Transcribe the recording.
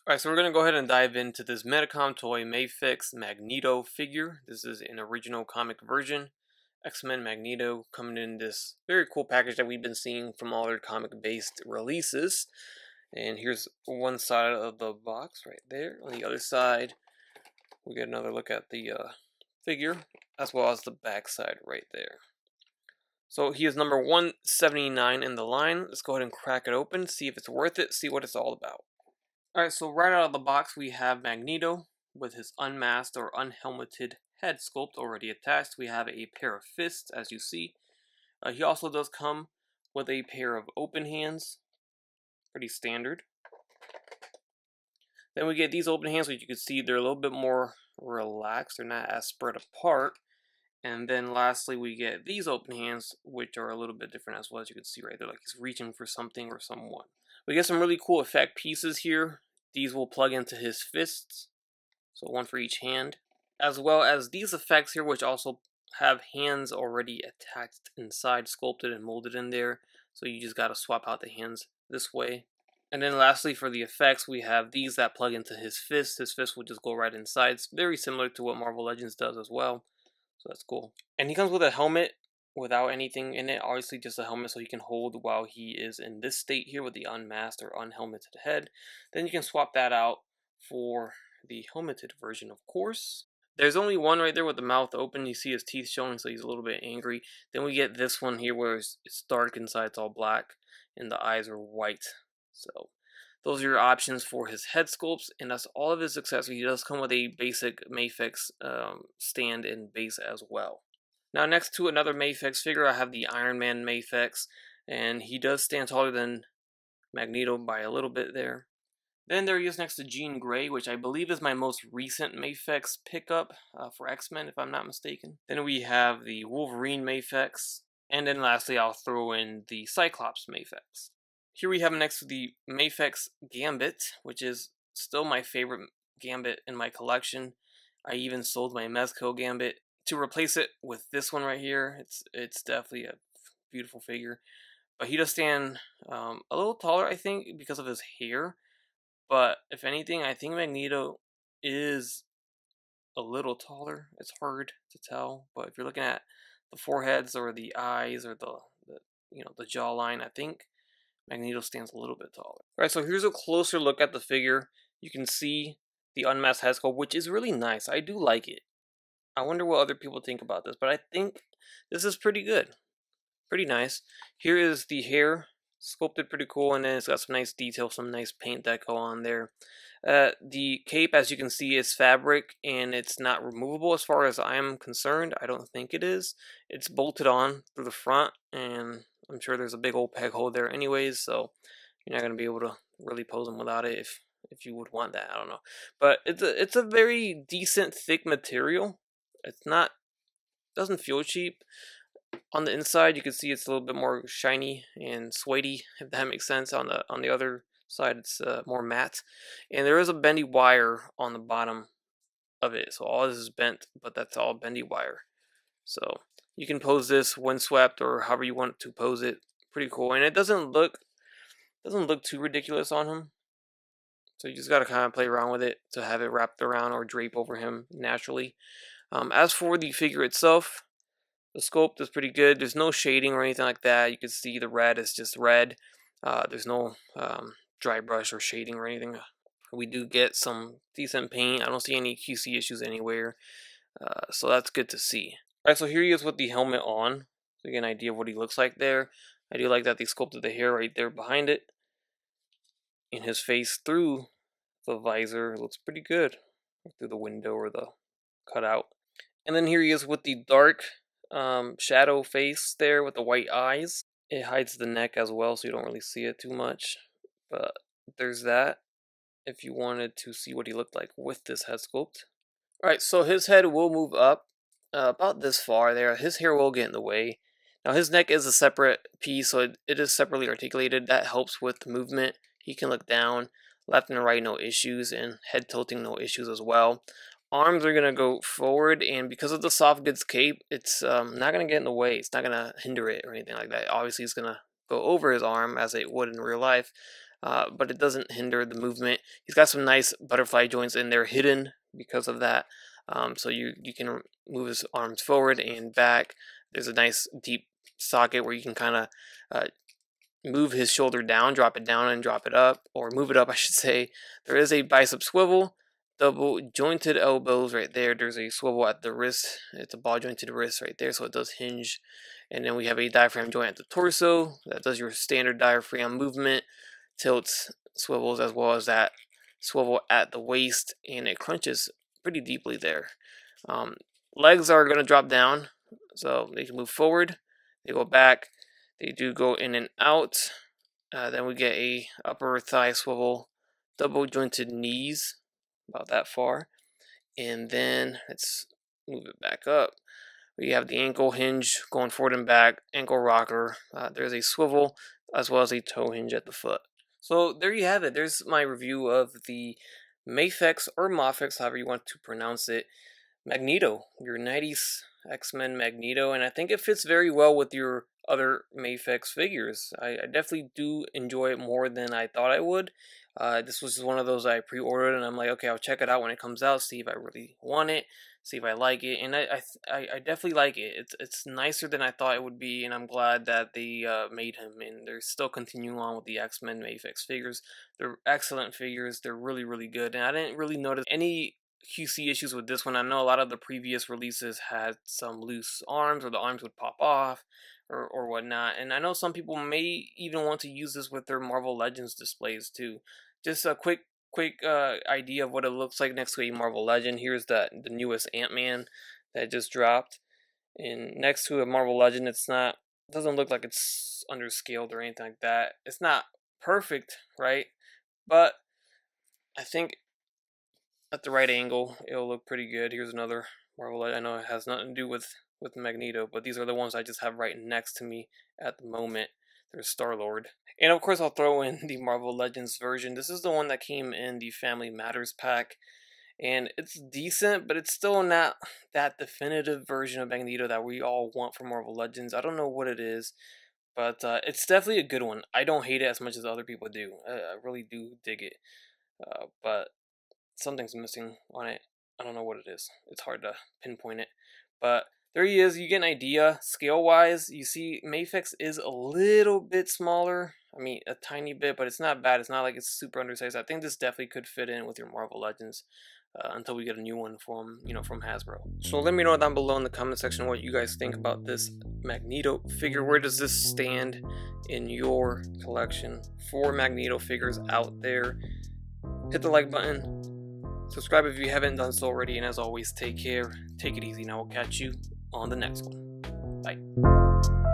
Alright, so we're going to go ahead and dive into this Medicom toy Mafex Magneto figure. This is an original comic version. X-Men Magneto coming in this very cool package that we've been seeing from all their comic-based releases. And here's one side of the box right there. On the other side, we get another look at the figure, as well as the back side right there. So he is number 179 in the line. Let's go ahead and crack it open, see if it's worth it, see what it's all about. Alright, so right out of the box we have Magneto with his unmasked or unhelmeted head sculpt already attached. We have a pair of fists, as you see. He also does come with a pair of open hands, pretty standard. Then we get these open hands, which you can see they're a little bit more relaxed, they're not as spread apart. And then lastly we get these open hands, which are a little bit different as well, as you can see right there, like he's reaching for something or someone. We get some really cool effect pieces here. These will plug into his fists, so one for each hand, as well as these effects here, which also have hands already attached inside, sculpted and molded in there, so you just gotta swap out the hands this way. And then lastly, for the effects, we have these that plug into his fist. His fist will just go right inside. It's very similar to what Marvel Legends does as well, so that's cool. And he comes with a helmet without anything in it, obviously just a helmet so he can hold while he is in this state here with the unmasked or unhelmeted head. Then you can swap that out for the helmeted version, of course. There's only one right there with the mouth open. You see his teeth showing, so he's a little bit angry. Then we get this one here where it's dark inside, it's all black, and the eyes are white. So those are your options for his head sculpts, and that's all of his accessories. He does come with a basic Mafex stand and base as well. Now next to another Mafex figure, I have the Iron Man Mafex, and he does stand taller than Magneto by a little bit there. Then there he is next to Jean Grey, which I believe is my most recent Mafex pickup for X-Men, if I'm not mistaken. Then we have the Wolverine Mafex, and then lastly I'll throw in the Cyclops Mafex. Here we have him next to the Mafex Gambit, which is still my favorite Gambit in my collection. I even sold my Mezco Gambit to replace it with this one right here. It's definitely a beautiful figure, but he does stand a little taller, I think, because of his hair. But if anything, I think Magneto is a little taller. It's hard to tell, but if you're looking at the foreheads or the eyes or the jawline, I think Magneto stands a little bit taller. All right, so here's a closer look at the figure. You can see the unmasked head sculpt, which is really nice. I do like it. I wonder what other people think about this, but I think this is pretty good. Pretty nice. Here is the hair, sculpted pretty cool, and then it's got some nice detail, some nice paint deco on there. The cape, as you can see, is fabric, and it's not removable as far as I'm concerned. I don't think it is. It's bolted on through the front, and I'm sure there's a big old peg hole there anyways, so you're not going to be able to really pose them without it if you would want that. I don't know. But it's a very decent, thick material. It's not, doesn't feel cheap. On the inside, you can see it's a little bit more shiny and suede, if that makes sense. On the other side, it's more matte, and there is a bendy wire on the bottom of it. So all this is bent, but that's all bendy wire. So you can pose this windswept or however you want to pose it. Pretty cool, and it doesn't look too ridiculous on him. So you just gotta kind of play around with it to have it wrapped around or drape over him naturally. As for the figure itself, the sculpt is pretty good. There's no shading or anything like that. You can see the red is just red. There's no dry brush or shading or anything. We do get some decent paint. I don't see any QC issues anywhere. So that's good to see. Alright, so here he is with the helmet on. So you get an idea of what he looks like there. I do like that they sculpted the hair right there behind it. And his face through the visor looks pretty good. Through the window or the cutout. And then here he is with the dark shadow face there with the white eyes. It hides the neck as well, so you don't really see it too much. But there's that, if you wanted to see what he looked like with this head sculpt. Alright, so his head will move up about this far there. His hair will get in the way. Now his neck is a separate piece, so it is separately articulated. That helps with the movement. He can look down, left and right, no issues, and head tilting, no issues as well. Arms are going to go forward, and because of the soft goods cape, it's not going to get in the way. It's not going to hinder it or anything like that. Obviously, it's going to go over his arm as it would in real life, but it doesn't hinder the movement. He's got some nice butterfly joints in there hidden because of that. So you can move his arms forward and back. There's a nice deep socket where you can kind of move his shoulder down, drop it down, and drop it up, or move it up, I should say. There is a bicep swivel, double jointed elbows right there. There's a swivel at the wrist. It's a ball jointed wrist right there, so it does hinge. And then we have a diaphragm joint at the torso that does your standard diaphragm movement, tilts, swivels, as well as that swivel at the waist, and it crunches pretty deeply there. Legs are going to drop down, so they can move forward, they go back, they do go in and out. Then we get a upper thigh swivel, double jointed knees, about that far. And then let's move it back up. We have the ankle hinge going forward and back, ankle rocker. There's a swivel as well as a toe hinge at the foot. So there you have it. There's my review of the Mafex or Mafex, however you want to pronounce it, Magneto, your 90s X-Men Magneto, and I think it fits very well with your other Mafex figures. I definitely do enjoy it more than I thought I would. This was one of those I pre-ordered, and I'm like, okay, I'll check it out when it comes out, see if I really want it, see if I like it, and I definitely like it. It's nicer than I thought it would be, and I'm glad that they made him, and they're still continuing on with the X-Men Mafex figures. They're excellent figures. They're really, really good, and I didn't really notice any QC issues with this one. I know a lot of the previous releases had some loose arms, or the arms would pop off, or whatnot. And I know some people may even want to use this with their Marvel Legends displays too. Just a quick idea of what it looks like next to a Marvel Legend. Here's the newest Ant-Man that just dropped, and next to a Marvel Legend, it doesn't look like it's underscaled or anything like that. It's not perfect, right? But I think at the right angle, it'll look pretty good. Here's another Marvel. I know it has nothing to do with Magneto, but these are the ones I just have right next to me at the moment. There's Star-Lord. And of course, I'll throw in the Marvel Legends version. This is the one that came in the Family Matters pack. And it's decent, but it's still not that definitive version of Magneto that we all want for Marvel Legends. I don't know what it is, but it's definitely a good one. I don't hate it as much as other people do. I really do dig it. But something's missing on it. I don't know what it is. It's hard to pinpoint it. But there he is. You get an idea. Scale-wise, you see Mafex is a little bit smaller. I mean, a tiny bit, but it's not bad. It's not like it's super undersized. I think this definitely could fit in with your Marvel Legends until we get a new one from Hasbro. So let me know down below in the comment section what you guys think about this Magneto figure. Where does this stand in your collection for Magneto figures out there? Hit the like button. Subscribe if you haven't done so already, and as always, take care, take it easy, and I will catch you on the next one. Bye.